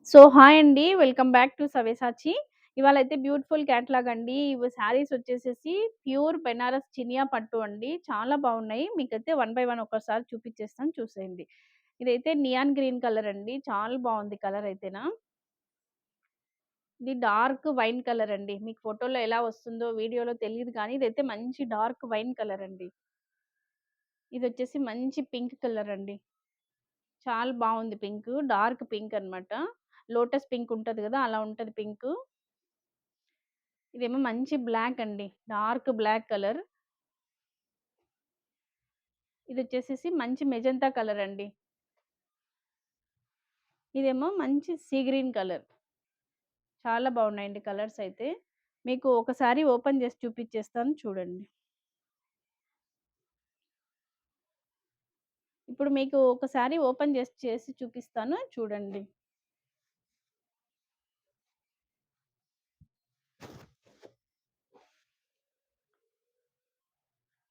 So, hi అండి. Welcome back to Savyasachi. ఇవాళైతే beautiful catalogue అండి. ఇవి శారీస్ వచ్చేసేసి ప్యూర్ బెనారస్ చినియా పట్టు అండి. చాలా బాగున్నాయి. మీకైతే వన్ బై వన్ ఒక్కసారి చూపిచ్చేస్తాను చూసేయండి. ఇదైతే నియాన్ గ్రీన్ కలర్ అండి. చాలా బాగుంది కలర్ అయితేనా. ఇది డార్క్ వైన్ కలర్ అండి. మీకు ఫోటోలో ఎలా వస్తుందో వీడియోలో తెలీదు కానీ ఇదైతే మంచి డార్క్ వైన్ కలర్ అండి. ఇదొచ్చేసి మంచి పింక్ కలర్ అండి. చాలా బావుంది పింకు. డార్క్ పింక్ అన్నమాట. లోటస్ పింక్ ఉంటది గదా! అలా ఉంటది పింకు. ఇదేమో మంచి బ్లాక్ అండి. Dark black colour. ఇదొచ్చేసేసి మంచి మెజంతా కలర్ అండి. ఇదేమో మంచి సీ గ్రీన్ కలర్. చాలా బాగున్నాయండి కలర్స్ అయితే. మీకు ఒకసారి ఓపెన్ చేసి చూపిచ్చేస్తాను చూడండి. ఇప్పుడు మీకు ఒకసారి ఓపెన్ చేసి చూపిస్తాను చూడండి.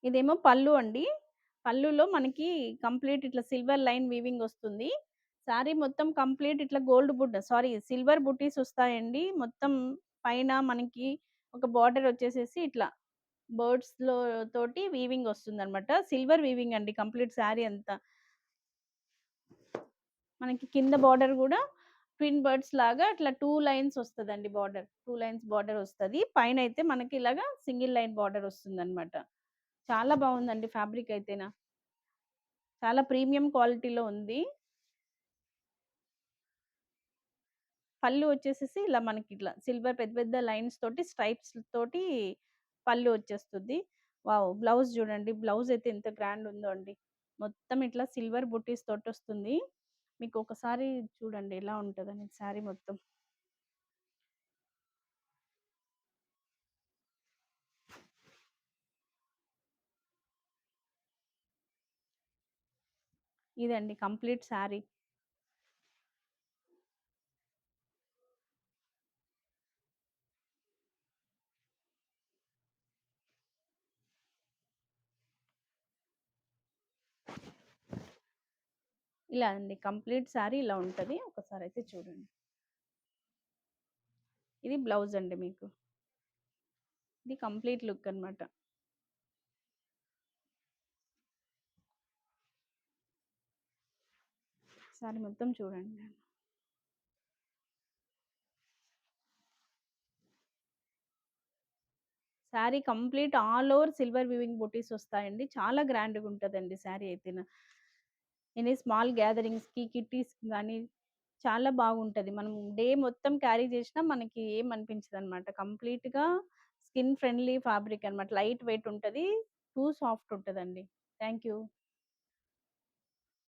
ఇదేమో పళ్ళు అండి. పళ్ళులో మనకి కంప్లీట్ ఇట్లా సిల్వర్ లైన్ వీవింగ్ ఒస్తుంది. శారీ మొత్తం కంప్లీట్ ఇట్లా సిల్వర్ బుట్టీస్ ఒస్తాయండి. మొత్తం పైన మనకి ఒక బార్డర్ ఒచ్చేసేసి ఇట్లా బర్డ్స్‌లో తోటి వీవింగ్ ఒస్తుందనమాట. సిల్వర్ వీవింగ్ అండి కంప్లీట్ శారీ అంతా. మనకి కింద బార్డర్ గూడా ట్విన్ బర్డ్స్ లాగా ఇట్లా 2 లైన్స్ ఒస్తదండి బార్డర్. 2 లైన్స్ బార్డర్ ఒస్తది. పైనైతే మనకి ఇలాగా సింగిల్ లైన్ బార్డర్ ఒస్తుందనమాట. చాలా బావుందండి ఫ్యాబ్రిక్ అయితేనా. చాలా ప్రీమియం క్వాలిటీలో ఉంది. పళ్ళు వచ్చేసేసి ఇలా మనకిట్లా సిల్వర్ పెద్ద పెద్ద లైన్స్ తోటి స్ట్రైప్స్ తోటి పళ్ళు వచ్చేస్తుంది. వావ్! బ్లౌజ్ జూడండి. బ్లౌజ్ అయితే ఎంత గ్రాండ్ ఉందో అండి. మొత్తం ఇట్లా సిల్వర్ బుట్టీస్ తోటొస్తుంది. మీకు ఒకసారి చూడండి ఎలా ఉంటదని శారీ మొత్తం. ఇదండి కంప్లీట్ శారీ. ఇలా అండి కంప్లీట్ శారీ ఇలా ఉంటది. ఒకసారయితే చూడండి. ఇది బ్లౌజ్ అండి మీకు. ఇది కంప్లీట్ లుక్ అన్నమాట. శారీ మొత్తం చూడండి. Sari complete all over silver weaving బుటీస్ వస్తాయండి. చాలా గ్రాండ్‌గా ఉంటదండి శారీ అయితేను. ఎనీ స్మాల్ గ్యాదరింగ్స్‌కి, కిట్టీస్‌కి గానీ చాలా బాగుంటది. మనం డే మొత్తం క్యారీ చేసినా మనకి ఏం అనిపించదనమాట. కంప్లీట్‌గా స్కిన్ ఫ్రెండ్లీ ఫ్యాబ్రిక్ అనమాట. లైట్ వెయిట్ ఉంటది. టూ సాఫ్ట్ ఉంటదండి. Thank you.